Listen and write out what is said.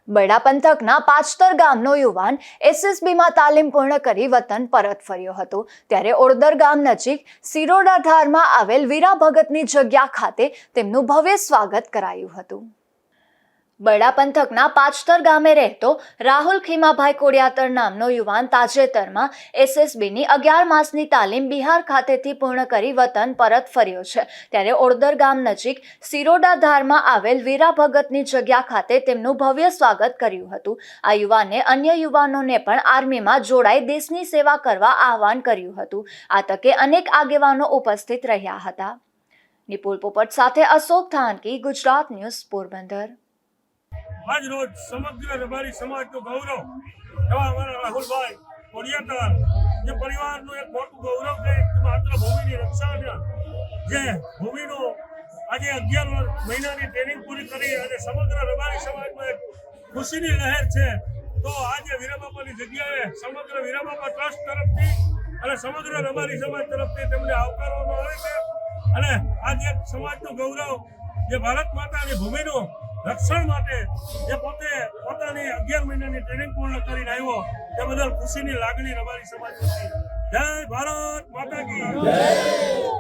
બરડા પંથકના પાચતર ગામનો યુવાન એસએસબીમાં તાલીમ પૂર્ણ કરી વતન પરત ફર્યો હતો ત્યારે ઓડદર ગામ નજીક સિરોડા ધારમાં આવેલ વીરા ભગતની જગ્યા ખાતે તેમનું ભવ્ય સ્વાગત કરાયું હતું। બરડા પંથકના પાચતર ગામે રહેતો રાહુલ ખીમાભાઈ કોડિયાતર નામનો યુવાન તાજેતરમાં એસએસબીની 11 માસની તાલીમ બિહાર ખાતેથી પૂર્ણ કરી વતન પરત ફર્યો છે ત્યારે ઓડદર ગામ નજીક સિરોડા ધારમાં આવેલ વીરા ભગતની જગ્યા ખાતે તેમનું ભવ્ય સ્વાગત કર્યું હતું। આ યુવાને અન્ય યુવાનોને પણ આર્મીમાં જોડાઈ દેશની સેવા કરવા આહવાન કર્યું હતું। આ તકે અનેક આગેવાનો ઉપસ્થિત રહ્યા હતા। નિપુલ પોપટ સાથે અશોક થાનકી, ગુજરાત ન્યૂઝ, પોરબંદર। आज रोज समग्र रबारी समाज को गौरव एवं हमारा राहुल भाई कोडियातर जो परिवार नो एक मोटू गौरव है मात्र भूमि की रक्षा जे भूमि नो आज 11 महीना की ट्रेनिंग पूरी करी और समग्र रबारी समाज में खुशी की लहर है। तो आज वीरा बापा की जगह समग्र वीरा बापा ट्रस्ट तरफ थी और समग्र रबारी समाज तरफ थी तेमने आवकारवामां आवे छे અને आज एक समाज नो गौरव जे भारत माता की भूमि नो रक्षण माटे जे पोते पोतानी 11 महीनानी ट्रेनिंग पूर्ण करीने आव्यो ते बदल खुशीनी लागणी रबारी समाज थी। जय भारत माता की जय।